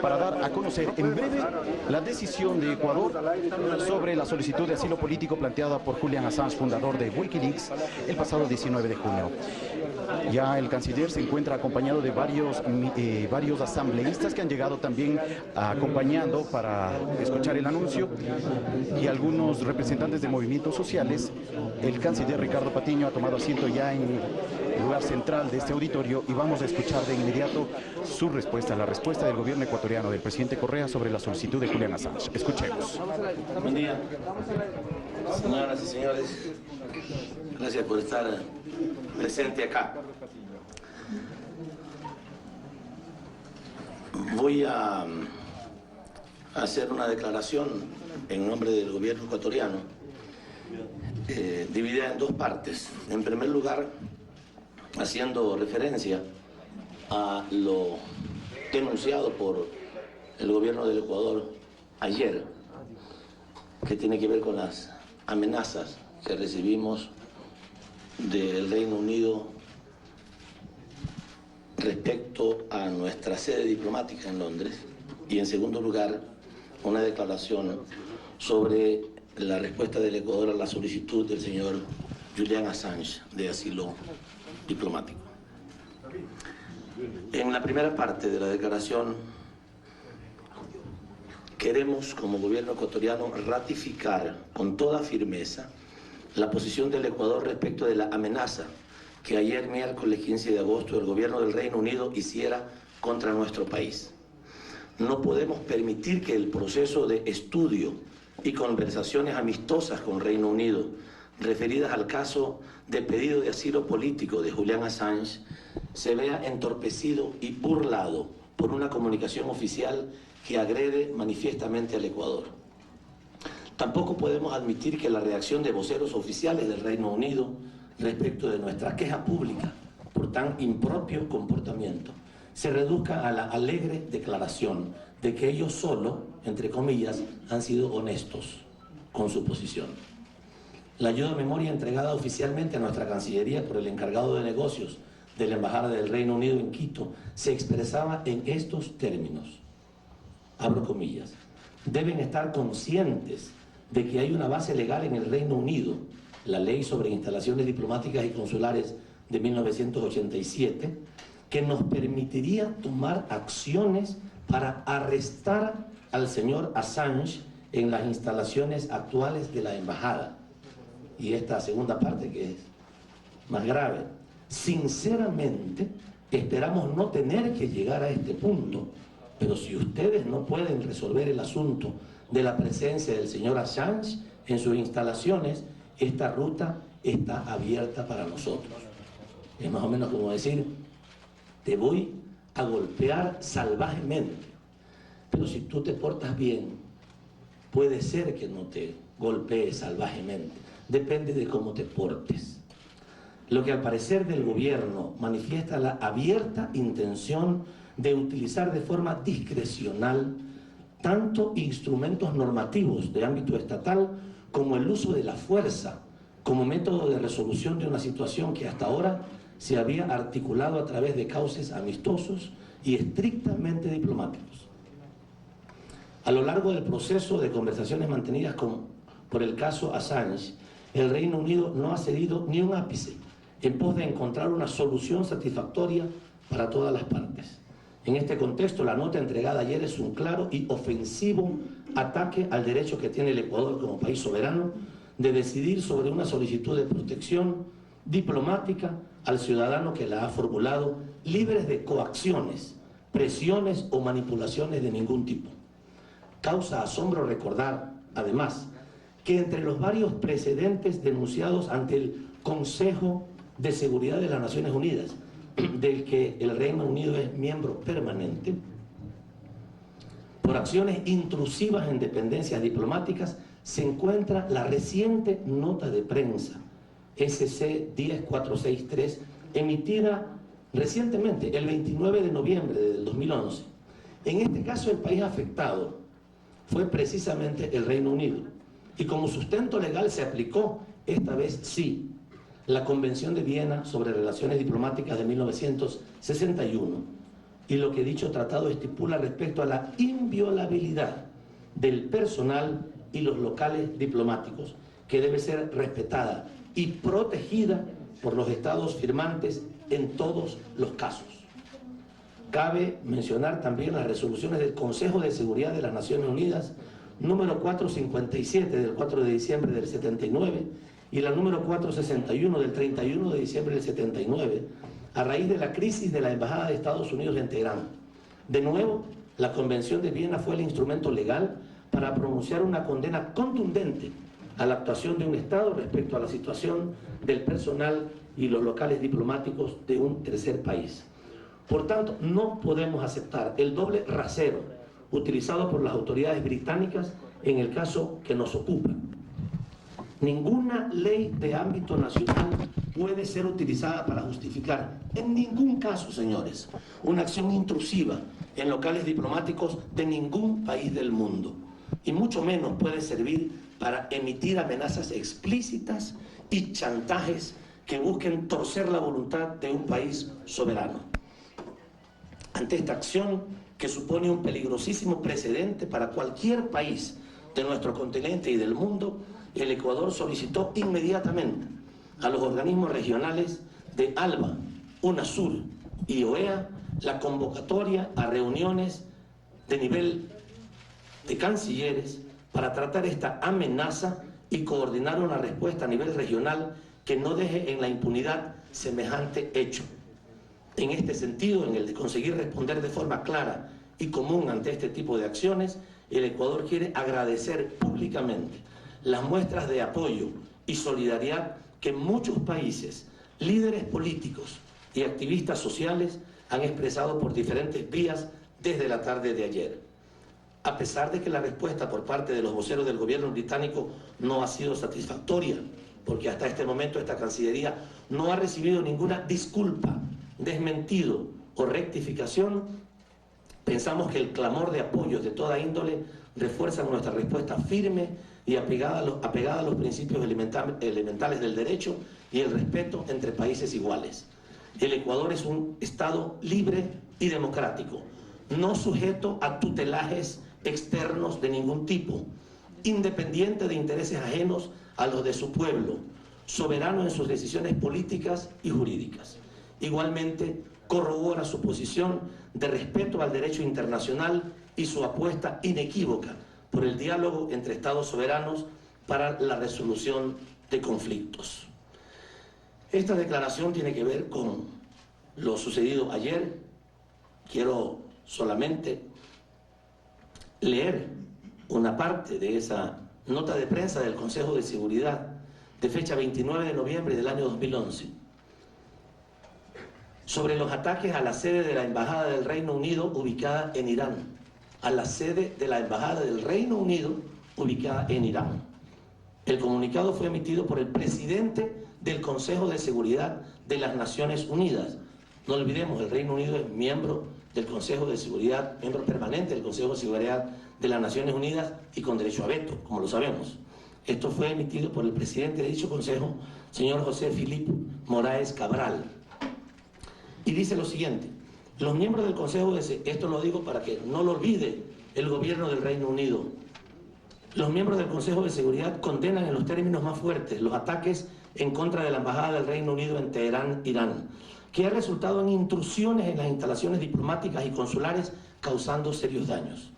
para dar a conocer en breve la decisión de Ecuador sobre la solicitud de asilo político planteada por Julian Assange, fundador de Wikileaks, el pasado 19 de junio. Ya el canciller se encuentra acompañado de varios asambleístas que han llegado también acompañando para escuchar el anuncio, y algunos representantes de movimientos sociales. El canciller Ricardo Patiño ha tomado asiento ya en el lugar central de este auditorio y vamos a escuchar de inmediato su respuesta, la respuesta del gobierno ecuatoriano del presidente Correa sobre la solicitud de Julian Assange. Escuchemos. Buen día, señoras y señores. Gracias por estar presente acá. Voy a hacer una declaración en nombre del gobierno ecuatoriano, dividida en dos partes. En primer lugar, haciendo referencia a lo denunciado por el gobierno del Ecuador ayer, que tiene que ver con las amenazas que recibimos del Reino Unido respecto a nuestra sede diplomática en Londres, y en segundo lugar una declaración sobre la respuesta del Ecuador a la solicitud del señor Julian Assange de asilo diplomático. En la primera parte de la declaración queremos, como gobierno ecuatoriano, ratificar con toda firmeza la posición del Ecuador respecto de la amenaza que ayer miércoles 15 de agosto el gobierno del Reino Unido hiciera contra nuestro país. No podemos permitir que el proceso de estudio y conversaciones amistosas con Reino Unido referidas al caso de pedido de asilo político de Julian Assange se vea entorpecido y burlado por una comunicación oficial que agrede manifiestamente al Ecuador. Tampoco podemos admitir que la reacción de voceros oficiales del Reino Unido respecto de nuestra queja pública por tan impropio comportamiento se reduzca a la alegre declaración de que ellos solo, entre comillas, han sido honestos con su posición. La ayuda a memoria entregada oficialmente a nuestra Cancillería por el encargado de negocios de la Embajada del Reino Unido en Quito se expresaba en estos términos, abro comillas: deben estar conscientes de que hay una base legal en el Reino Unido, la Ley sobre Instalaciones Diplomáticas y Consulares de 1987, que nos permitiría tomar acciones para arrestar al señor Assange en las instalaciones actuales de la Embajada. Y esta segunda parte, que es más grave: sinceramente esperamos no tener que llegar a este punto, pero si ustedes no pueden resolver el asunto de la presencia del señor Assange en sus instalaciones, esta ruta está abierta para nosotros. Es más o menos como decir: te voy a golpear salvajemente, pero si tú te portas bien, puede ser que no te golpee salvajemente, depende de cómo te portes. Lo que al parecer del gobierno manifiesta la abierta intención de utilizar de forma discrecional tanto instrumentos normativos de ámbito estatal como el uso de la fuerza como método de resolución de una situación que hasta ahora se había articulado a través de cauces amistosos y estrictamente diplomáticos. A lo largo del proceso de conversaciones mantenidas por el caso Assange, el Reino Unido no ha cedido ni un ápice en pos de encontrar una solución satisfactoria para todas las partes. En este contexto, la nota entregada ayer es un claro y ofensivo ataque al derecho que tiene el Ecuador como país soberano de decidir sobre una solicitud de protección diplomática al ciudadano que la ha formulado, libres de coacciones, presiones o manipulaciones de ningún tipo. Causa asombro recordar, además, que entre los varios precedentes denunciados ante el Consejo de Seguridad de las Naciones Unidas, del que el Reino Unido es miembro permanente, por acciones intrusivas en dependencias diplomáticas, se encuentra la reciente nota de prensa SC 10463, emitida recientemente, el 29 de noviembre del 2011. En este caso, el país afectado fue precisamente el Reino Unido, y como sustento legal se aplicó, esta vez sí, la Convención de Viena sobre Relaciones Diplomáticas de 1961, y lo que dicho tratado estipula respecto a la inviolabilidad del personal y los locales diplomáticos, que debe ser respetada y protegida por los estados firmantes en todos los casos. Cabe mencionar también las resoluciones del Consejo de Seguridad de las Naciones Unidas número 457 del 4 de diciembre del 79 y la número 461 del 31 de diciembre del 79, a raíz de la crisis de la Embajada de Estados Unidos en Teherán. De nuevo, la Convención de Viena fue el instrumento legal para pronunciar una condena contundente a la actuación de un Estado respecto a la situación del personal y los locales diplomáticos de un tercer país. Por tanto, no podemos aceptar el doble rasero utilizado por las autoridades británicas en el caso que nos ocupa. Ninguna ley de ámbito nacional puede ser utilizada para justificar, en ningún caso, señores, una acción intrusiva en locales diplomáticos de ningún país del mundo, y mucho menos puede servir para emitir amenazas explícitas y chantajes que busquen torcer la voluntad de un país soberano. Ante esta acción, que supone un peligrosísimo precedente para cualquier país de nuestro continente y del mundo, el Ecuador solicitó inmediatamente a los organismos regionales de ALBA, UNASUR y OEA la convocatoria a reuniones de nivel de cancilleres para tratar esta amenaza y coordinar una respuesta a nivel regional que no deje en la impunidad semejante hecho. En este sentido, en el de conseguir responder de forma clara y común ante este tipo de acciones, el Ecuador quiere agradecer públicamente las muestras de apoyo y solidaridad que muchos países, líderes políticos y activistas sociales han expresado por diferentes vías desde la tarde de ayer. A pesar de que la respuesta por parte de los voceros del gobierno británico no ha sido satisfactoria, porque hasta este momento esta Cancillería no ha recibido ninguna disculpa, desmentido o rectificación, pensamos que el clamor de apoyos de toda índole refuerza nuestra respuesta firme y apegada a los principios elementales del derecho y el respeto entre países iguales. El Ecuador es un Estado libre y democrático, no sujeto a tutelajes externos de ningún tipo, independiente de intereses ajenos a los de su pueblo, soberano en sus decisiones políticas y jurídicas. Igualmente, corrobora su posición de respeto al derecho internacional y su apuesta inequívoca por el diálogo entre Estados soberanos para la resolución de conflictos. Esta declaración tiene que ver con lo sucedido ayer. Quiero solamente leer una parte de esa nota de prensa del Consejo de Seguridad de fecha 29 de noviembre del año 2011 sobre los ataques a la sede de la Embajada del Reino Unido ubicada en Irán, a la sede de la Embajada del Reino Unido ubicada en Irán. El comunicado fue emitido por el presidente del Consejo de Seguridad de las Naciones Unidas. No olvidemos, el Reino Unido es miembro del Consejo de Seguridad, miembro permanente del Consejo de Seguridad de las Naciones Unidas y con derecho a veto, como lo sabemos. Esto fue emitido por el presidente de dicho Consejo, señor José Filipe Moraes Cabral. Y dice lo siguiente: los miembros del Consejo esto lo digo para que no lo olvide el gobierno del Reino Unido, los miembros del Consejo de Seguridad condenan en los términos más fuertes los ataques en contra de la Embajada del Reino Unido en Teherán, Irán, que ha resultado en intrusiones en las instalaciones diplomáticas y consulares causando serios daños.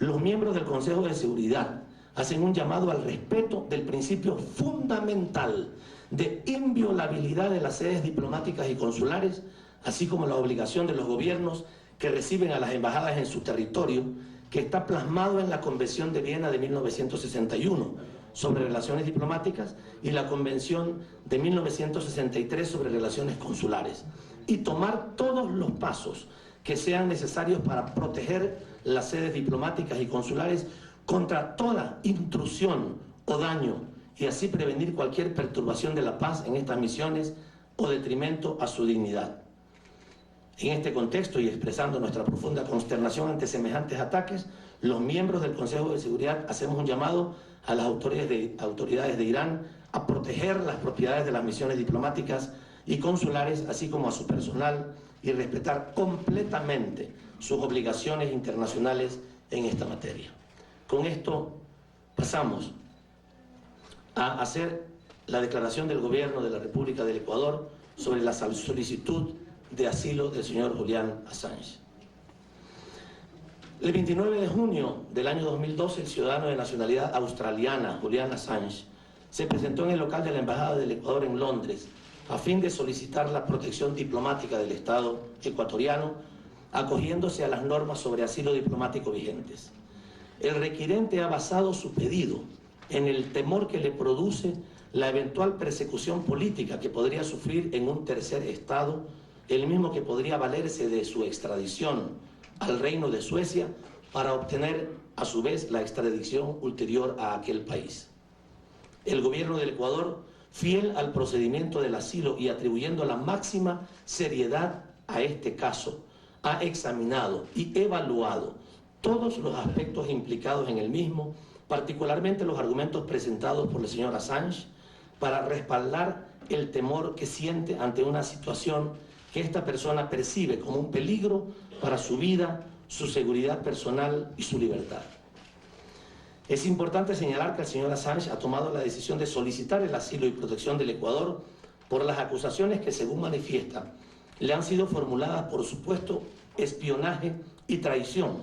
Los miembros del Consejo de Seguridad hacen un llamado al respeto del principio fundamental de inviolabilidad de las sedes diplomáticas y consulares, así como la obligación de los gobiernos que reciben a las embajadas en su territorio, que está plasmado en la Convención de Viena de 1961 sobre relaciones diplomáticas y la Convención de 1963 sobre relaciones consulares, y tomar todos los pasos que sean necesarios para proteger las sedes diplomáticas y consulares contra toda intrusión o daño, y así prevenir cualquier perturbación de la paz en estas misiones o detrimento a su dignidad. En este contexto y expresando nuestra profunda consternación ante semejantes ataques, los miembros del Consejo de Seguridad hacemos un llamado a las autoridades de Irán a proteger las propiedades de las misiones diplomáticas y consulares, así como a su personal y respetar completamente sus obligaciones internacionales en esta materia. Con esto pasamos a hacer la declaración del Gobierno de la República del Ecuador sobre la solicitud de asilo del señor Julian Assange. El 29 de junio del año 2012, el ciudadano de nacionalidad australiana, Julian Assange, se presentó en el local de la Embajada del Ecuador en Londres a fin de solicitar la protección diplomática del Estado ecuatoriano, acogiéndose a las normas sobre asilo diplomático vigentes. El requirente ha basado su pedido en el temor que le produce la eventual persecución política que podría sufrir en un tercer Estado, el mismo que podría valerse de su extradición al Reino de Suecia para obtener a su vez la extradición ulterior a aquel país. El gobierno del Ecuador, fiel al procedimiento del asilo y atribuyendo la máxima seriedad a este caso, ha examinado y evaluado todos los aspectos implicados en el mismo, particularmente los argumentos presentados por el señor Assange, para respaldar el temor que siente ante una situación que esta persona percibe como un peligro para su vida, su seguridad personal y su libertad. Es importante señalar que el señor Assange ha tomado la decisión de solicitar el asilo y protección del Ecuador por las acusaciones que, según manifiesta, le han sido formuladas por supuesto espionaje y traición,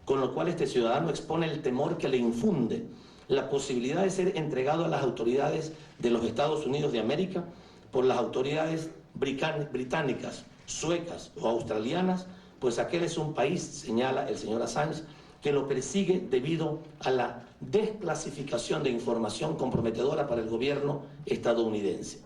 con lo cual este ciudadano expone el temor que le infunde la posibilidad de ser entregado a las autoridades de los Estados Unidos de América por las autoridades británicas, suecas o australianas, pues aquel es un país, señala el señor Assange, que lo persigue debido a la desclasificación de información comprometedora para el gobierno estadounidense.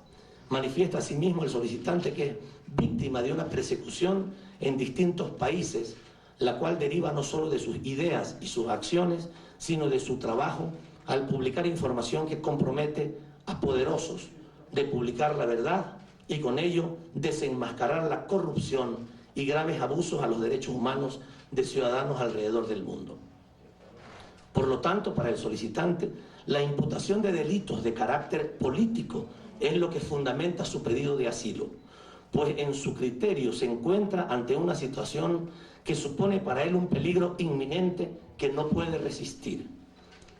Manifiesta asimismo el solicitante que es víctima de una persecución en distintos países, la cual deriva no solo de sus ideas y sus acciones, sino de su trabajo al publicar información que compromete a poderosos de publicar la verdad y con ello desenmascarar la corrupción y graves abusos a los derechos humanos de ciudadanos alrededor del mundo. Por lo tanto, para el solicitante, la imputación de delitos de carácter político es lo que fundamenta su pedido de asilo, pues en su criterio se encuentra ante una situación que supone para él un peligro inminente que no puede resistir.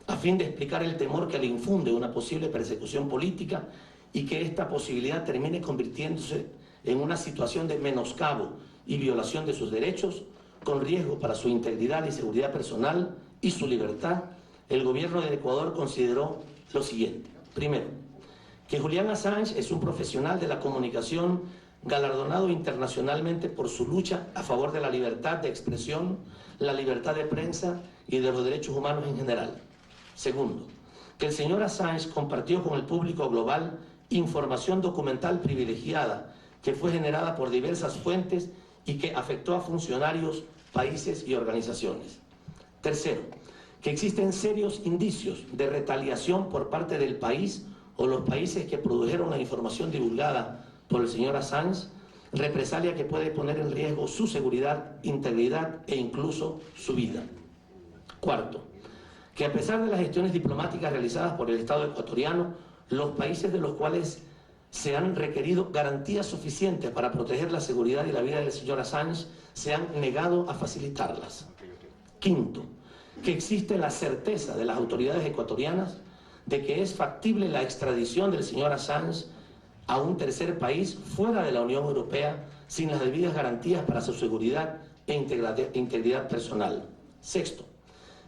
A fin de explicar el temor que le infunde una posible persecución política y que esta posibilidad termine convirtiéndose en una situación de menoscabo y violación de sus derechos, con riesgo para su integridad y seguridad personal y su libertad, el gobierno del Ecuador consideró lo siguiente. Primero, que Julian Assange es un profesional de la comunicación galardonado internacionalmente por su lucha a favor de la libertad de expresión, la libertad de prensa y de los derechos humanos en general. Segundo, que el señor Assange compartió con el público global información documental privilegiada que fue generada por diversas fuentes y que afectó a funcionarios, países y organizaciones. Tercero, que existen serios indicios de retaliación por parte del país o los países que produjeron la información divulgada por el señor Assange, represalia que puede poner en riesgo su seguridad, integridad e incluso su vida. Cuarto, que a pesar de las gestiones diplomáticas realizadas por el Estado ecuatoriano, los países de los cuales se han requerido garantías suficientes para proteger la seguridad y la vida del señor Assange se han negado a facilitarlas. Quinto, que existe la certeza de las autoridades ecuatorianas de que es factible la extradición del señor Assange a un tercer país fuera de la Unión Europea sin las debidas garantías para su seguridad e integridad personal. Sexto,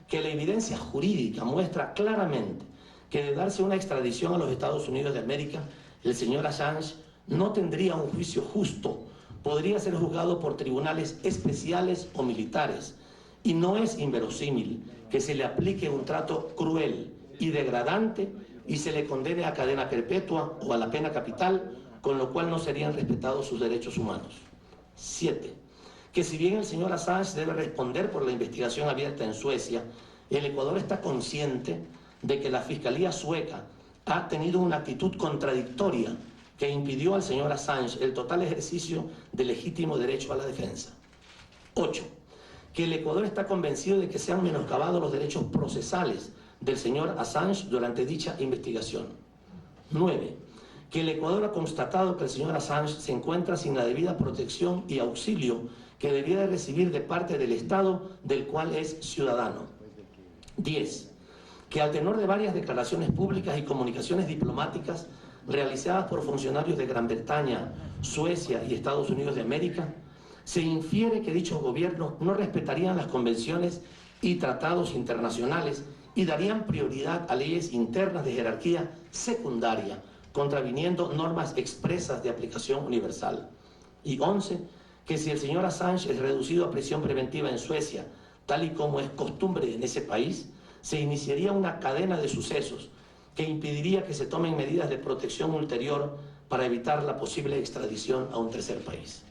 que la evidencia jurídica muestra claramente que de darse una extradición a los Estados Unidos de América, el señor Assange no tendría un juicio justo, podría ser juzgado por tribunales especiales o militares, y no es inverosímil que se le aplique un trato cruel y degradante y se le condene a cadena perpetua o a la pena capital, con lo cual no serían respetados sus derechos humanos. 7. Que si bien el señor Assange debe responder por la investigación abierta en Suecia, el Ecuador está consciente de que la Fiscalía sueca ha tenido una actitud contradictoria que impidió al señor Assange el total ejercicio del legítimo derecho a la defensa. 8. Que el Ecuador está convencido de que se han menoscabado los derechos procesales del señor Assange durante dicha investigación. 9. que el Ecuador ha constatado que el señor Assange se encuentra sin la debida protección y auxilio que debiera recibir de parte del Estado del cual es ciudadano. 10. Que al tenor de varias declaraciones públicas y comunicaciones diplomáticas realizadas por funcionarios de Gran Bretaña, Suecia y Estados Unidos de América, se infiere que dichos gobiernos no respetarían las convenciones y tratados internacionales y darían prioridad a leyes internas de jerarquía secundaria, contraviniendo normas expresas de aplicación universal. Y 11, que si el señor Assange es reducido a prisión preventiva en Suecia, tal y como es costumbre en ese país, se iniciaría una cadena de sucesos que impediría que se tomen medidas de protección ulterior para evitar la posible extradición a un tercer país.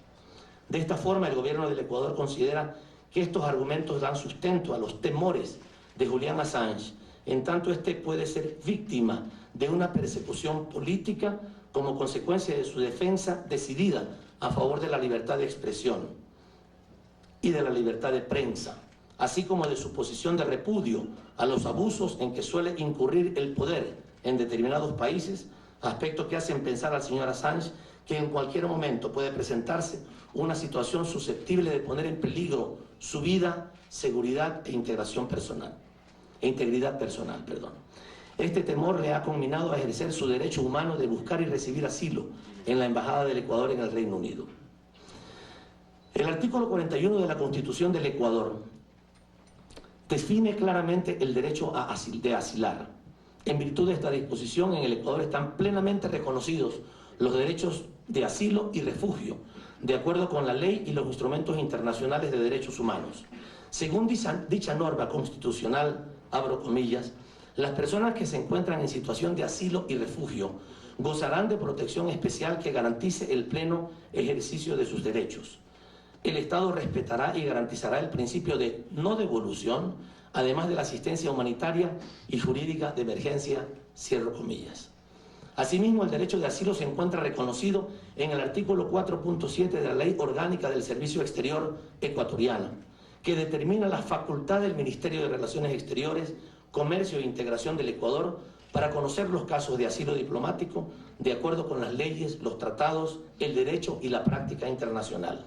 De esta forma, el gobierno del Ecuador considera que estos argumentos dan sustento a los temores de Julian Assange, en tanto este puede ser víctima de una persecución política como consecuencia de su defensa decidida a favor de la libertad de expresión y de la libertad de prensa, así como de su posición de repudio a los abusos en que suele incurrir el poder en determinados países, aspectos que hacen pensar al señor Assange que en cualquier momento puede presentarse una situación susceptible de poner en peligro su vida, seguridad e integridad personal. Este temor le ha conminado a ejercer su derecho humano de buscar y recibir asilo en la Embajada del Ecuador en el Reino Unido. El artículo 41 de la Constitución del Ecuador define claramente el derecho de asilar. En virtud de esta disposición, en el Ecuador están plenamente reconocidos los derechos de asilo y refugio, de acuerdo con la ley y los instrumentos internacionales de derechos humanos. Según dicha norma constitucional, abro comillas, las personas que se encuentran en situación de asilo y refugio gozarán de protección especial que garantice el pleno ejercicio de sus derechos. El Estado respetará y garantizará el principio de no devolución, además de la asistencia humanitaria y jurídica de emergencia, cierro comillas. Asimismo, el derecho de asilo se encuentra reconocido en el artículo 4.7 de la Ley Orgánica del Servicio Exterior Ecuatoriano, que determina la facultad del Ministerio de Relaciones Exteriores, Comercio e Integración del Ecuador para conocer los casos de asilo diplomático de acuerdo con las leyes, los tratados, el derecho y la práctica internacional.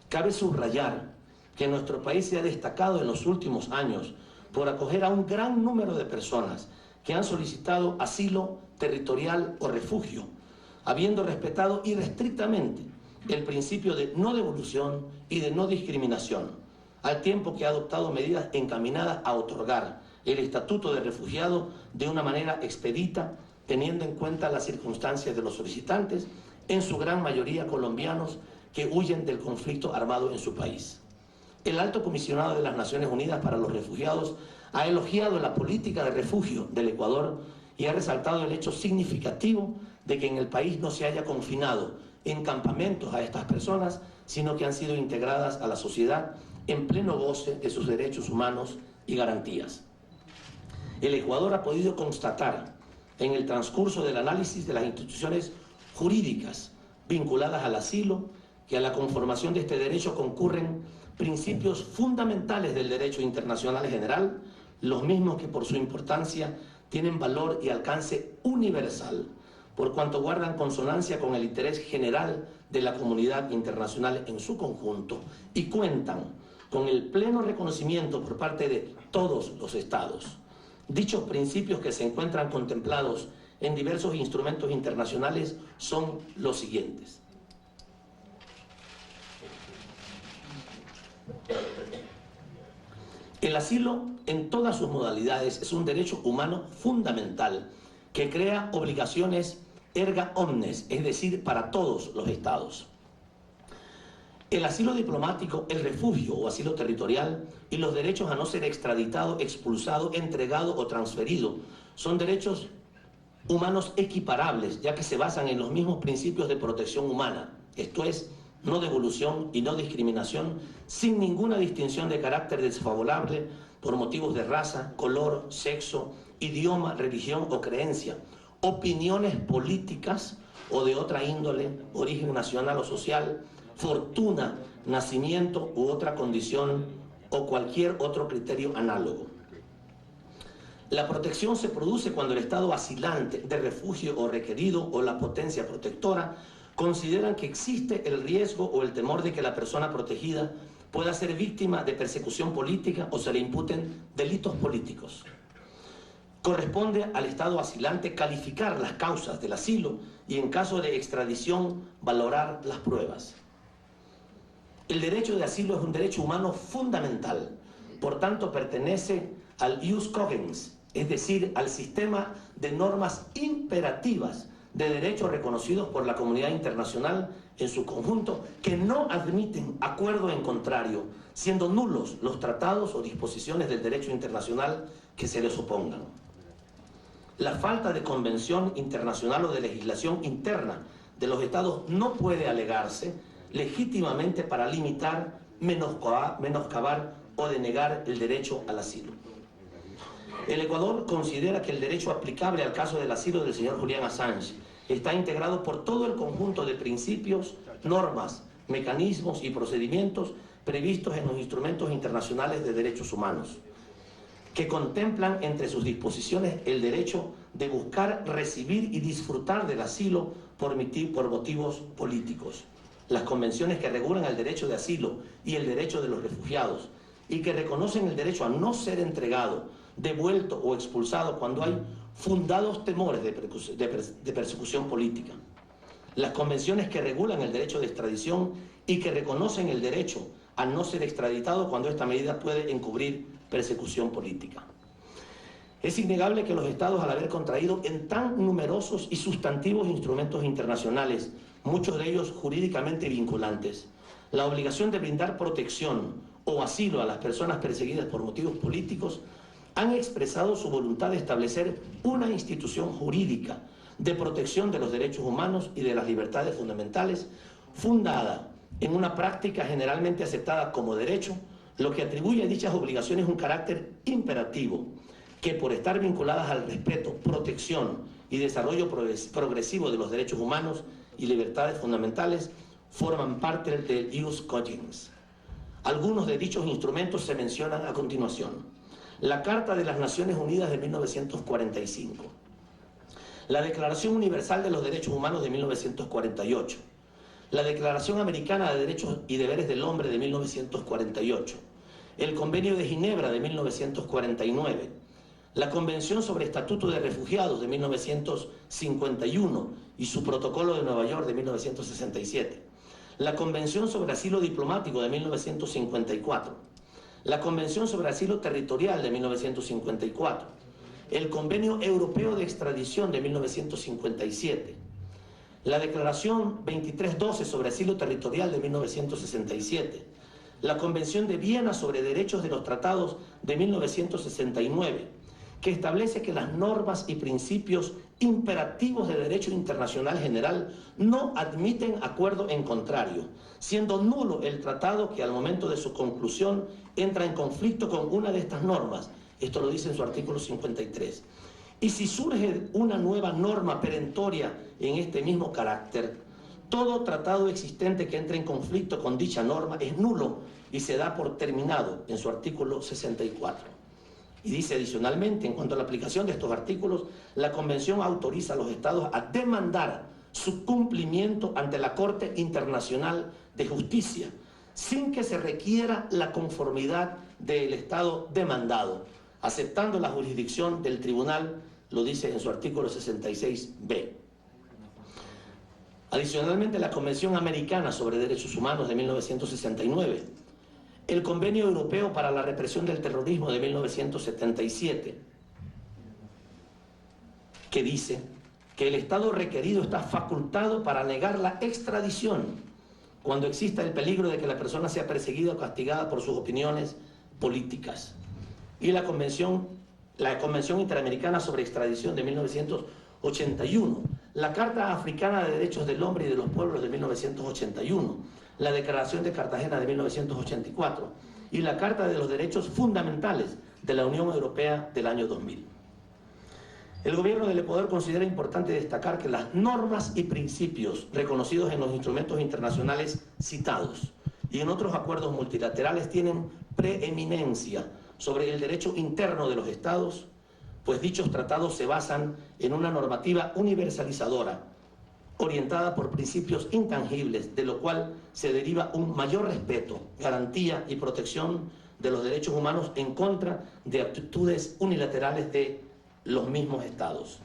Cabe subrayar que nuestro país se ha destacado en los últimos años por acoger a un gran número de personas que han solicitado asilo territorial o refugio, habiendo respetado irrestrictamente el principio de no devolución y de no discriminación, al tiempo que ha adoptado medidas encaminadas a otorgar el estatuto de refugiado de una manera expedita, teniendo en cuenta las circunstancias de los solicitantes, en su gran mayoría colombianos que huyen del conflicto armado en su país. El Alto Comisionado de las Naciones Unidas para los Refugiados ha elogiado la política de refugio del Ecuador y ha resaltado el hecho significativo de que en el país no se haya confinado en campamentos a estas personas, sino que han sido integradas a la sociedad en pleno goce de sus derechos humanos y garantías. El Ecuador ha podido constatar en el transcurso del análisis de las instituciones jurídicas vinculadas al asilo que a la conformación de este derecho concurren principios fundamentales del derecho internacional general, los mismos que por su importancia tienen valor y alcance universal, por cuanto guardan consonancia con el interés general de la comunidad internacional en su conjunto y cuentan con el pleno reconocimiento por parte de todos los estados. Dichos principios, que se encuentran contemplados en diversos instrumentos internacionales, son los siguientes. El asilo en todas sus modalidades es un derecho humano fundamental que crea obligaciones erga omnes, es decir, para todos los estados. El asilo diplomático, el refugio o asilo territorial y los derechos a no ser extraditado, expulsado, entregado o transferido son derechos humanos equiparables, ya que se basan en los mismos principios de protección humana, esto es, no devolución y no discriminación, sin ninguna distinción de carácter desfavorable por motivos de raza, color, sexo, idioma, religión o creencia, opiniones políticas o de otra índole, origen nacional o social, fortuna, nacimiento u otra condición o cualquier otro criterio análogo. La protección se produce cuando el Estado asilante, de refugio o requerido o la potencia protectora consideran que existe el riesgo o el temor de que la persona protegida pueda ser víctima de persecución política o se le imputen delitos políticos. Corresponde al Estado asilante calificar las causas del asilo y en caso de extradición valorar las pruebas. El derecho de asilo es un derecho humano fundamental, por tanto pertenece al ius cogens, es decir, al sistema de normas imperativas de derechos reconocidos por la comunidad internacional en su conjunto, que no admiten acuerdo en contrario, siendo nulos los tratados o disposiciones del derecho internacional que se les opongan. La falta de convención internacional o de legislación interna de los estados no puede alegarse legítimamente para limitar, menoscabar o denegar el derecho al asilo. El Ecuador considera que el derecho aplicable al caso del asilo del señor Julian Assange está integrado por todo el conjunto de principios, normas, mecanismos y procedimientos previstos en los instrumentos internacionales de derechos humanos, que contemplan entre sus disposiciones el derecho de buscar, recibir y disfrutar del asilo por motivos políticos, las convenciones que regulan el derecho de asilo y el derecho de los refugiados y que reconocen el derecho a no ser entregado, devuelto o expulsado cuando hay fundados temores de persecución política, las convenciones que regulan el derecho de extradición y que reconocen el derecho a no ser extraditado cuando esta medida puede encubrir persecución política. Es innegable que los estados, al haber contraído en tan numerosos y sustantivos instrumentos internacionales, muchos de ellos jurídicamente vinculantes, la obligación de brindar protección o asilo a las personas perseguidas por motivos políticos, han expresado su voluntad de establecer una institución jurídica de protección de los derechos humanos y de las libertades fundamentales, fundada en una práctica generalmente aceptada como derecho, lo que atribuye a dichas obligaciones un carácter imperativo, que por estar vinculadas al respeto, protección y desarrollo progresivo de los derechos humanos y libertades fundamentales, forman parte del ius cogens. Algunos de dichos instrumentos se mencionan a continuación. La Carta de las Naciones Unidas de 1945, la Declaración Universal de los Derechos Humanos de 1948, la Declaración Americana de Derechos y Deberes del Hombre de 1948, el Convenio de Ginebra de 1949, la Convención sobre Estatuto de Refugiados de 1951 y su Protocolo de Nueva York de 1967, la Convención sobre Asilo Diplomático de 1954, la Convención sobre Asilo Territorial de 1954, el Convenio Europeo de Extradición de 1957, la Declaración 2312 sobre Asilo Territorial de 1967, la Convención de Viena sobre Derechos de los Tratados de 1969, que establece que las normas y principios imperativos de derecho internacional general no admiten acuerdo en contrario, siendo nulo el tratado que al momento de su conclusión entra en conflicto con una de estas normas. Esto lo dice en su artículo 53. Y si surge una nueva norma perentoria en este mismo carácter, todo tratado existente que entre en conflicto con dicha norma es nulo y se da por terminado en su artículo 64. Y dice adicionalmente, en cuanto a la aplicación de estos artículos, la Convención autoriza a los estados a demandar su cumplimiento ante la Corte Internacional de Justicia, sin que se requiera la conformidad del estado demandado, aceptando la jurisdicción del tribunal, lo dice en su artículo 66b. Adicionalmente, la Convención Americana sobre Derechos Humanos de 1969, el Convenio Europeo para la Represión del Terrorismo de 1977, que dice que el Estado requerido está facultado para negar la extradición cuando exista el peligro de que la persona sea perseguida o castigada por sus opiniones políticas. Y la Convención Interamericana sobre Extradición de 1981, la Carta Africana de Derechos del Hombre y de los Pueblos de 1981, la Declaración de Cartagena de 1984 y la Carta de los Derechos Fundamentales de la Unión Europea del año 2000. El gobierno del Ecuador considera importante destacar que las normas y principios reconocidos en los instrumentos internacionales citados y en otros acuerdos multilaterales tienen preeminencia sobre el derecho interno de los estados, pues dichos tratados se basan en una normativa universalizadora, orientada por principios intangibles, de lo cual se deriva un mayor respeto, garantía y protección de los derechos humanos en contra de actitudes unilaterales de los mismos estados.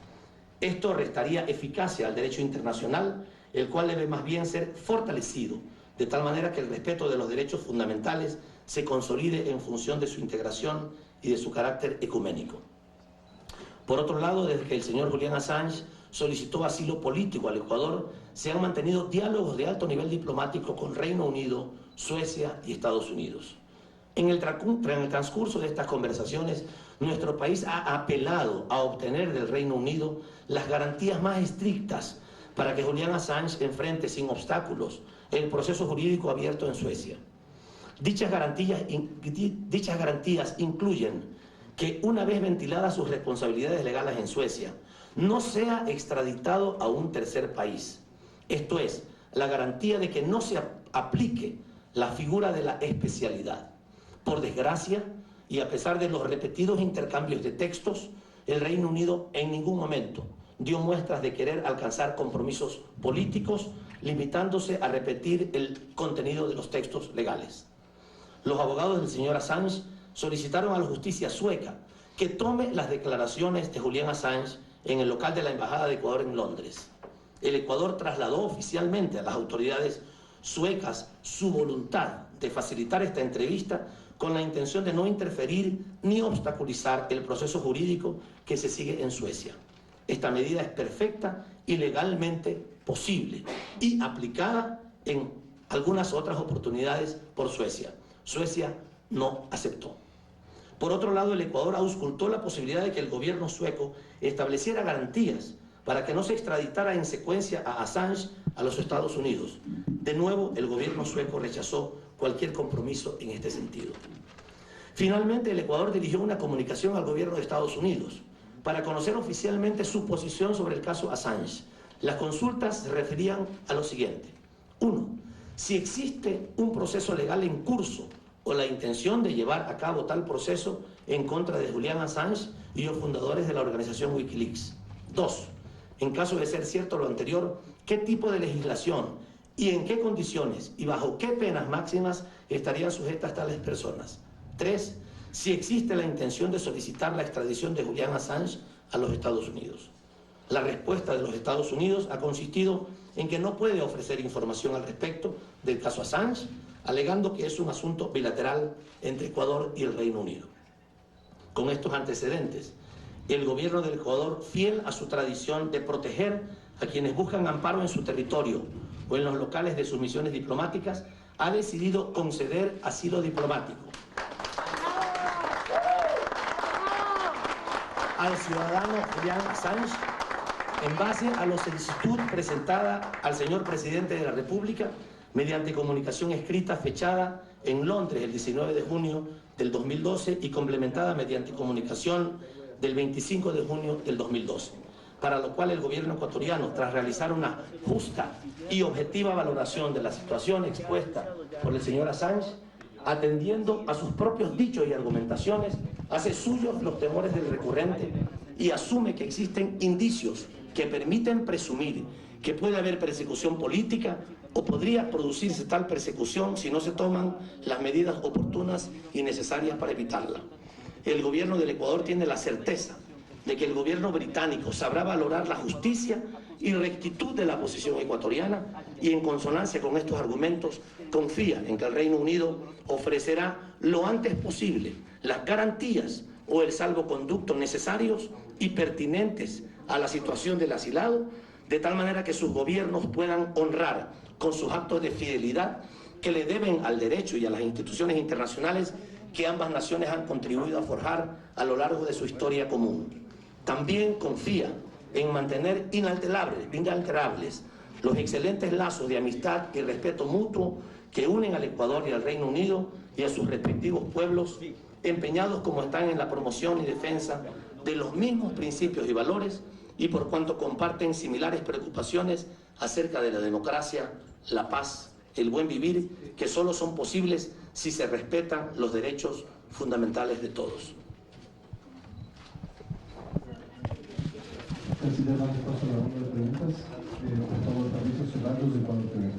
Esto restaría eficacia al derecho internacional, el cual debe más bien ser fortalecido, de tal manera que el respeto de los derechos fundamentales se consolide en función de su integración y de su carácter ecuménico. Por otro lado, desde que el señor Julian Assange solicitó asilo político al Ecuador, se han mantenido diálogos de alto nivel diplomático con Reino Unido, Suecia y Estados Unidos. En el transcurso de estas conversaciones, nuestro país ha apelado a obtener del Reino Unido las garantías más estrictas para que Julian Assange enfrente sin obstáculos el proceso jurídico abierto en Suecia. Dichas garantías incluyen que, una vez ventiladas sus responsabilidades legales en Suecia, no sea extraditado a un tercer país. Esto es, la garantía de que no se aplique la figura de la especialidad. Por desgracia, y a pesar de los repetidos intercambios de textos, el Reino Unido en ningún momento dio muestras de querer alcanzar compromisos políticos, limitándose a repetir el contenido de los textos legales. Los abogados del señor Assange solicitaron a la justicia sueca que tome las declaraciones de Julian Assange en el local de la Embajada de Ecuador en Londres. El Ecuador trasladó oficialmente a las autoridades suecas su voluntad de facilitar esta entrevista con la intención de no interferir ni obstaculizar el proceso jurídico que se sigue en Suecia. Esta medida es perfecta y legalmente posible y aplicada en algunas otras oportunidades por Suecia. Suecia no aceptó. Por otro lado, el Ecuador auscultó la posibilidad de que el gobierno sueco estableciera garantías para que no se extraditara en secuencia a Assange a los Estados Unidos. De nuevo, el gobierno sueco rechazó cualquier compromiso en este sentido. Finalmente, el Ecuador dirigió una comunicación al gobierno de Estados Unidos para conocer oficialmente su posición sobre el caso Assange. Las consultas se referían a lo siguiente. 1. Si existe un proceso legal en curso o la intención de llevar a cabo tal proceso en contra de Julian Assange y los fundadores de la organización Wikileaks. 2. En caso de ser cierto lo anterior, ¿qué tipo de legislación y en qué condiciones y bajo qué penas máximas estarían sujetas tales personas? 3. Si existe la intención de solicitar la extradición de Julian Assange a los Estados Unidos. La respuesta de los Estados Unidos ha consistido en que no puede ofrecer información al respecto del caso Assange, alegando que es un asunto bilateral entre Ecuador y el Reino Unido. Con estos antecedentes, el gobierno del Ecuador, fiel a su tradición de proteger a quienes buscan amparo en su territorio o en los locales de sus misiones diplomáticas, ha decidido conceder asilo diplomático al ciudadano Julian Assange en base a la solicitud presentada al señor presidente de la República mediante comunicación escrita fechada en Londres el 19 de junio del 2012 y complementada mediante comunicación del 25 de junio del 2012, para lo cual el gobierno ecuatoriano, tras realizar una justa y objetiva valoración de la situación expuesta por el señor Assange, atendiendo a sus propios dichos y argumentaciones, hace suyos los temores del recurrente y asume que existen indicios que permiten presumir que puede haber persecución política o podría producirse tal persecución si no se toman las medidas oportunas y necesarias para evitarla. El gobierno del Ecuador tiene la certeza de que el gobierno británico sabrá valorar la justicia y rectitud de la posición ecuatoriana y, en consonancia con estos argumentos, confía en que el Reino Unido ofrecerá lo antes posible las garantías o el salvoconducto necesarios y pertinentes a la situación del asilado, de tal manera que sus gobiernos puedan honrar con sus actos de fidelidad que le deben al derecho y a las instituciones internacionales que ambas naciones han contribuido a forjar a lo largo de su historia común. También confía en mantener inalterables los excelentes lazos de amistad y respeto mutuo que unen al Ecuador y al Reino Unido y a sus respectivos pueblos, empeñados como están en la promoción y defensa de los mismos principios y valores, y por cuanto comparten similares preocupaciones acerca de la democracia, la paz, el buen vivir, que solo son posibles si se respetan los derechos fundamentales de todos. de dar paso a la ronda de preguntas, por favor, Fabricio Ceballos de Ecuador TV.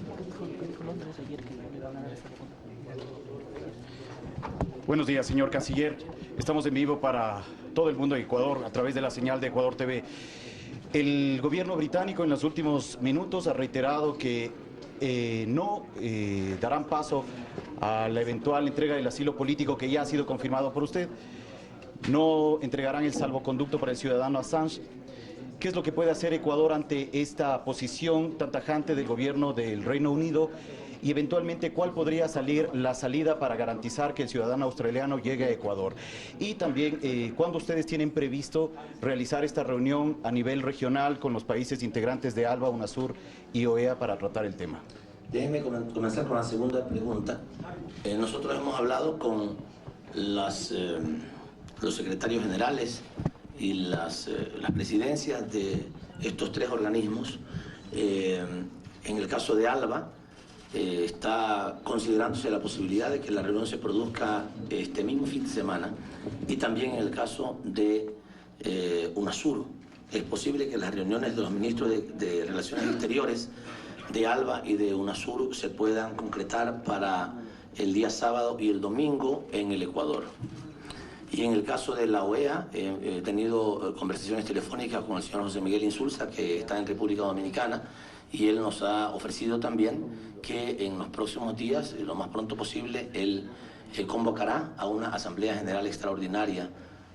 Buenos días, señor canciller. Estamos en vivo para todo el mundo de Ecuador a través de la señal de Ecuador TV. El gobierno británico en los últimos minutos ha reiterado que no darán paso a la eventual entrega del asilo político que ya ha sido confirmado por usted. No entregarán el salvoconducto para el ciudadano Assange. ¿Qué es lo que puede hacer Ecuador ante esta posición tan tajante del gobierno del Reino Unido? Y eventualmente, ¿cuál podría salir la salida para garantizar que el ciudadano australiano llegue a Ecuador? Y también, ¿cuándo ustedes tienen previsto realizar esta reunión a nivel regional con los países integrantes de ALBA, UNASUR y OEA para tratar el tema? Déjenme comenzar con la segunda pregunta. Nosotros hemos hablado con los secretarios generales y las presidencias de estos tres organismos. En el caso de ALBA, está considerándose la posibilidad de que la reunión se produzca este mismo fin de semana, y también en el caso de UNASUR. Es posible que las reuniones de los ministros de Relaciones Exteriores de ALBA y de UNASUR se puedan concretar para el día sábado y el domingo en el Ecuador. Y en el caso de la OEA, he tenido conversaciones telefónicas con el señor José Miguel Insulza, que está en República Dominicana, y él nos ha ofrecido también que en los próximos días, lo más pronto posible, él convocará a una Asamblea General Extraordinaria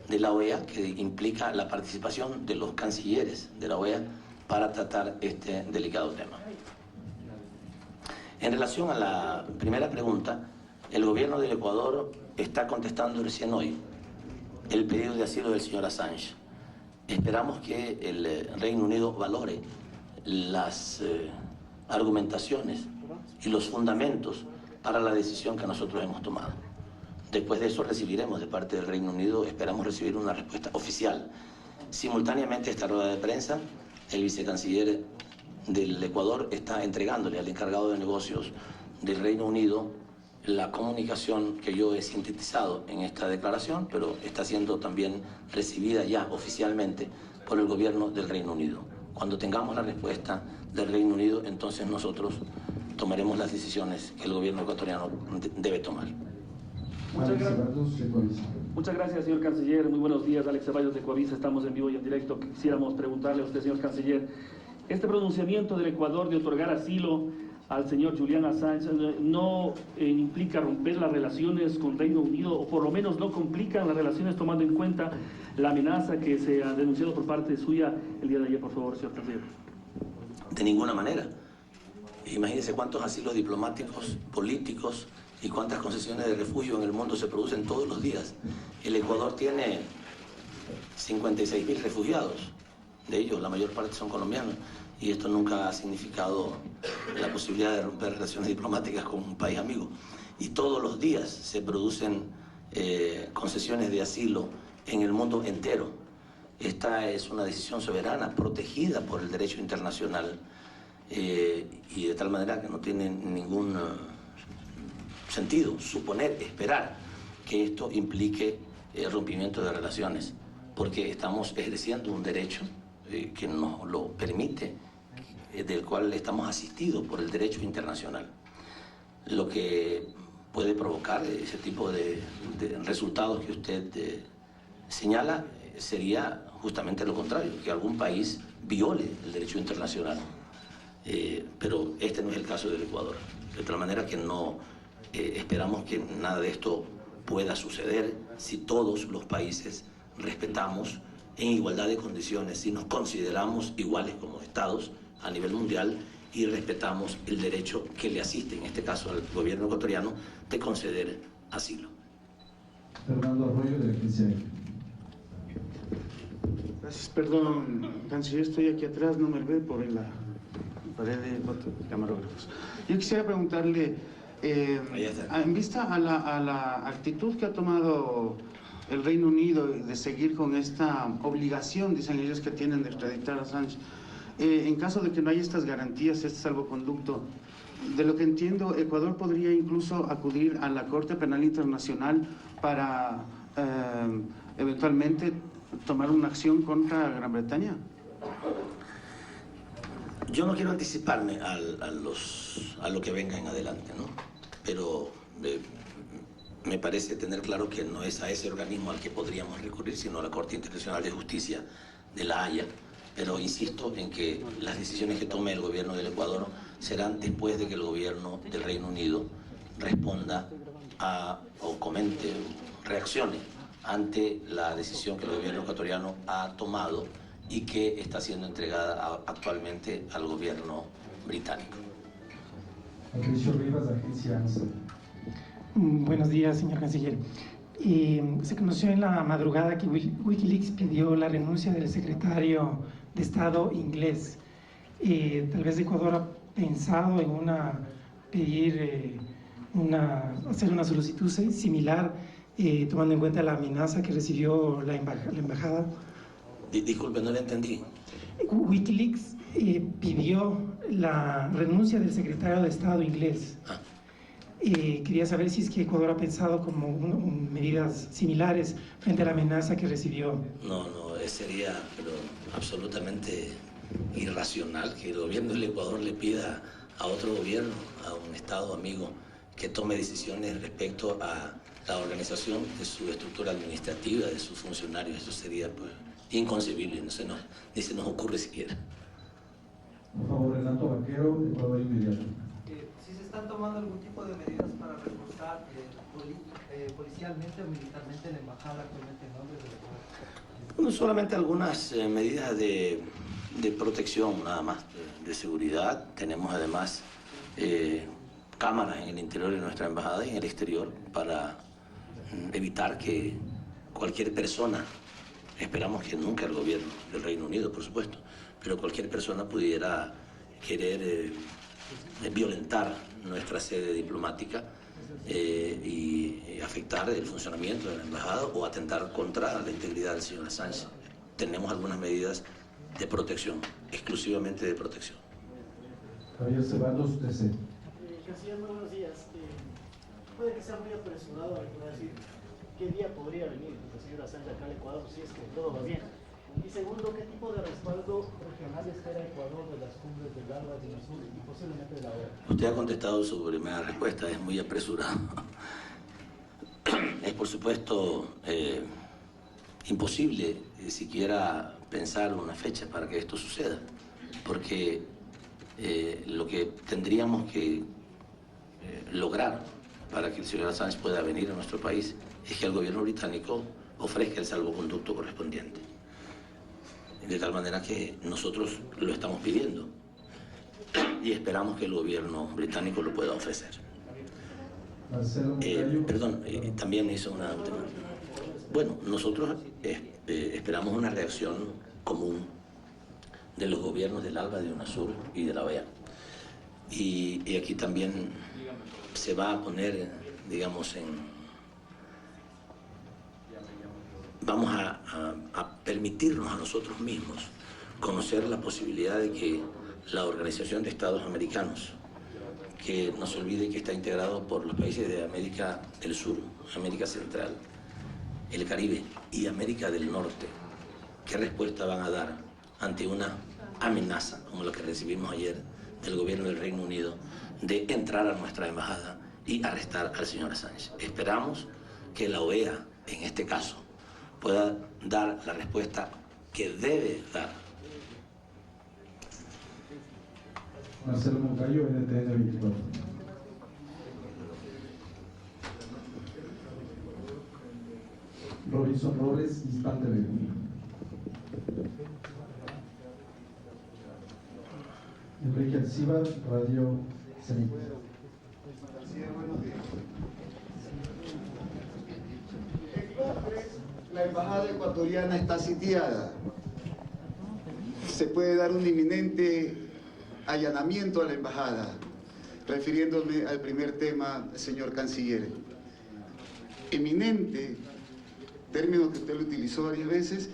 de la OEA, que implica la participación de los cancilleres de la OEA para tratar este delicado tema. En relación a la primera pregunta, el gobierno del Ecuador está contestando recién hoy el pedido de asilo del señor Assange. Esperamos que el Reino Unido valore las argumentaciones y los fundamentos para la decisión que nosotros hemos tomado. Después de eso recibiremos de parte del Reino Unido, esperamos recibir una respuesta oficial. Simultáneamente a esta rueda de prensa, el vicecanciller del Ecuador está entregándole al encargado de negocios del Reino Unido la comunicación que yo he sintetizado en esta declaración, pero está siendo también recibida ya oficialmente por el gobierno del Reino Unido. Cuando tengamos la respuesta del Reino Unido, entonces nosotros tomaremos las decisiones que el gobierno ecuatoriano debe tomar. Muchas gracias, señor canciller. Muy buenos días, Alex Ceballos de Coavisa. Estamos en vivo y en directo. Quisiéramos preguntarle a usted, señor canciller, este pronunciamiento del Ecuador de otorgar asilo al señor Julian Assange no implica romper las relaciones con Reino Unido, o por lo menos no complican las relaciones, tomando en cuenta la amenaza que se ha denunciado por parte suya el día de ayer, por favor, señor canciller? De ninguna manera. Imagínense cuántos asilos diplomáticos, políticos y cuántas concesiones de refugio en el mundo se producen todos los días. El Ecuador tiene 56.000 refugiados. De ellos, la mayor parte son colombianos. Y esto nunca ha significado la posibilidad de romper relaciones diplomáticas con un país amigo. Y todos los días se producen concesiones de asilo en el mundo entero. Esta es una decisión soberana, protegida por el derecho internacional, y de tal manera que no tiene ningún sentido suponer, esperar que esto implique el rompimiento de relaciones, porque estamos ejerciendo un derecho que nos lo permite, del cual estamos asistidos por el derecho internacional. Lo que puede provocar ese tipo de resultados que usted señala sería justamente lo contrario, que algún país viole el derecho internacional. Pero este no es el caso del Ecuador. De tal manera que no esperamos que nada de esto pueda suceder si todos los países respetamos en igualdad de condiciones, si nos consideramos iguales como estados a nivel mundial y respetamos el derecho que le asiste, en este caso al gobierno ecuatoriano, de conceder asilo. Fernando Arroyo, de XCI. Gracias, perdón, canciller, estoy aquí atrás, no me ve por la pared de camarógrafos. Yo quisiera preguntarle, en vista a la actitud que ha tomado el Reino Unido de seguir con esta obligación, dicen ellos, que tienen de extraditar a Assange, en caso de que no haya estas garantías, este salvoconducto, de lo que entiendo, Ecuador podría incluso acudir a la Corte Penal Internacional para eventualmente tomar una acción contra Gran Bretaña. Yo no quiero anticiparme a lo que venga en adelante, ¿no? Pero me parece tener claro que no es a ese organismo al que podríamos recurrir, sino a la Corte Internacional de Justicia de La Haya. Pero insisto en que las decisiones que tome el gobierno del Ecuador serán después de que el gobierno del Reino Unido responda o comente, reaccione ante la decisión que el gobierno ecuatoriano ha tomado y que está siendo entregada actualmente al gobierno británico. Patricio Rivas, Agencia ANSA. Buenos días, señor canciller. Se conoció en la madrugada que Wikileaks pidió la renuncia del secretario de Estado inglés. Tal vez Ecuador ha pensado en hacer una solicitud similar, tomando en cuenta la amenaza que recibió la embajada. Disculpe, no le entendí. Wikileaks pidió la renuncia del secretario de Estado inglés. Quería saber si es que Ecuador ha pensado como medidas similares frente a la amenaza que recibió. No, sería pero absolutamente irracional que el gobierno del Ecuador le pida a otro gobierno, a un Estado amigo, que tome decisiones respecto a la organización de su estructura administrativa, de sus funcionarios. Eso sería pues inconcebible, ni se nos ocurre siquiera. Por favor, Renato Vaquero, Ecuador Inmediato. Si se están tomando algún tipo de medidas para reforzar policialmente o militarmente la embajada actualmente en Londres del Ecuador. Bueno, solamente algunas medidas de protección, nada más, de seguridad. Tenemos además cámaras en el interior de nuestra embajada y en el exterior para evitar que cualquier persona, esperamos que nunca el gobierno del Reino Unido, por supuesto, pero cualquier persona pudiera querer violentar nuestra sede diplomática y afectar el funcionamiento de la embajada o atentar contra la integridad del señor Assange. Tenemos algunas medidas de protección, exclusivamente de protección. Javier Ceballos, TC. Canciller, muy buenos días. Puede que sea muy apresurado decir qué día podría venir el señor Assange acá al Ecuador, si es que todo va bien. Y segundo, ¿qué tipo de respaldo regional espera Ecuador de las cumbres del ALBA, de UNASUR y posiblemente de la OEA? Usted ha contestado su primera respuesta, es muy apresurado. Es por supuesto imposible siquiera pensar una fecha para que esto suceda, porque lo que tendríamos que lograr para que el señor Assange pueda venir a nuestro país es que el gobierno británico ofrezca el salvoconducto correspondiente. De tal manera que nosotros lo estamos pidiendo y esperamos que el gobierno británico lo pueda ofrecer. También hizo una última. Bueno, nosotros esperamos una reacción común de los gobiernos del ALBA, de UNASUR y de la OEA. Y aquí también se va a poner, digamos, vamos a permitirnos a nosotros mismos conocer la posibilidad de que la Organización de Estados Americanos, que no se olvide que está integrado por los países de América del Sur, América Central, el Caribe y América del Norte, ¿qué respuesta van a dar ante una amenaza como la que recibimos ayer del gobierno del Reino Unido de entrar a nuestra embajada y arrestar al señor Assange? Esperamos que la OEA, en este caso, pueda dar la respuesta que debe dar. Marcelo Moncayo, NTN 24. Robinson Robles, Instante TV. Enrique Alcibar, Radio Cenit. La embajada ecuatoriana está sitiada. Se puede dar un inminente allanamiento a la embajada, refiriéndome al primer tema, señor canciller. Eminente, término que usted lo utilizó varias veces,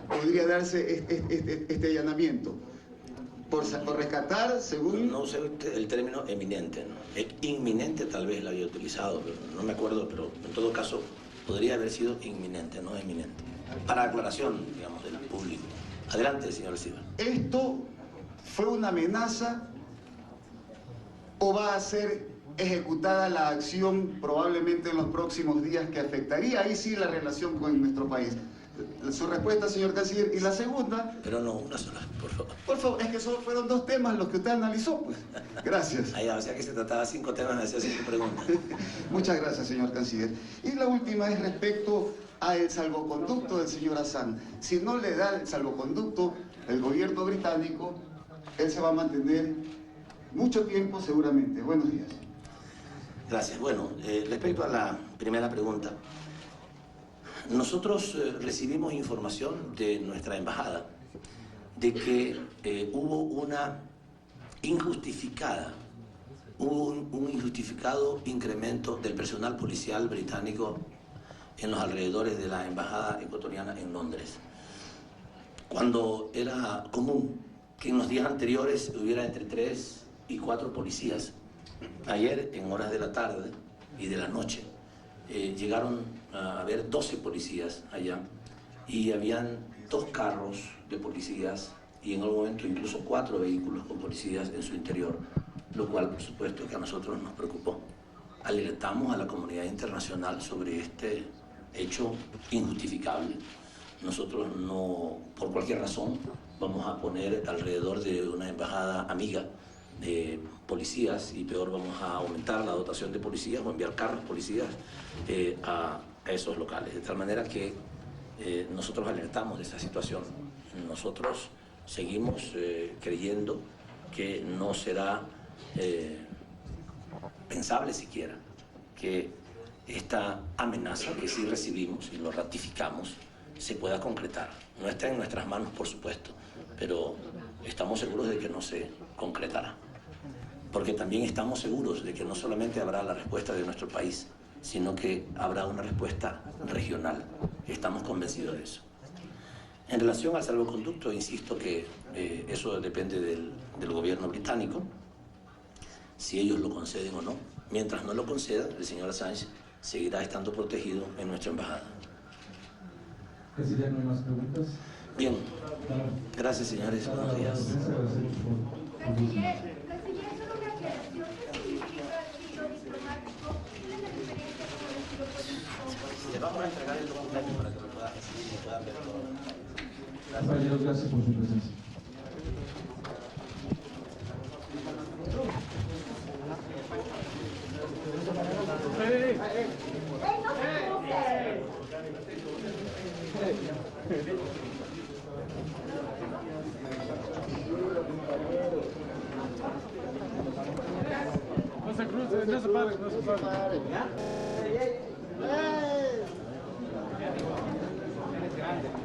podría darse este allanamiento. Por rescatar, según... No usé el término eminente, ¿no? Inminente tal vez lo había utilizado, pero no me acuerdo, pero en todo caso podría haber sido inminente, no eminente. Para aclaración, digamos, del público. Adelante, señor Silva. Esto ¿Fue una amenaza o va a ser ejecutada la acción probablemente en los próximos días que afectaría ahí sí la relación con nuestro país? Su respuesta, señor canciller. Y la segunda... Pero no, una sola, por favor. Por favor, es que solo fueron 2 temas los que usted analizó, pues. Gracias. O sea que se trataba de 5 temas, me hacía 5 preguntas. Muchas gracias, señor canciller. Y la última es respecto al salvoconducto del señor Hassan. Si no le da el salvoconducto el gobierno británico, él se va a mantener mucho tiempo seguramente. Buenos días. Gracias. Bueno, respecto a la primera pregunta, nosotros recibimos información de nuestra embajada de que hubo un injustificado incremento del personal policial británico en los alrededores de la embajada ecuatoriana en Londres, cuando era común que en los días anteriores hubiera entre 3 y 4 policías. Ayer, en horas de la tarde y de la noche, llegaron a haber 12 policías allá y habían 2 carros de policías y en algún momento incluso 4 vehículos con policías en su interior, lo cual por supuesto que a nosotros nos preocupó. Alertamos a la comunidad internacional sobre este hecho injustificable. Nosotros no, por cualquier razón, vamos a poner alrededor de una embajada amiga de policías y peor vamos a aumentar la dotación de policías o enviar carros policías a esos locales, de tal manera que nosotros alertamos de esta situación. Nosotros seguimos creyendo que no será pensable siquiera que esta amenaza que sí recibimos y lo ratificamos se pueda concretar. No está en nuestras manos, por supuesto, pero estamos seguros de que no se concretará. Porque también estamos seguros de que no solamente habrá la respuesta de nuestro país, sino que habrá una respuesta regional. Estamos convencidos de eso. En relación al salvoconducto, insisto que eso depende del gobierno británico, si ellos lo conceden o no. Mientras no lo concedan, el señor Assange seguirá estando protegido en nuestra embajada. Canciller, ¿no hay más preguntas? Bien. Gracias, señores. Buenos días. Canciller, solo una aclaración. ¿Qué significa estilo diplomático? ¿Tiene la diferencia con el estilo político? Le vamos a entregar el documento para que lo puedan ver todo. Compañeros, gracias por su presencia. No se cruce, no se pare, no se pare.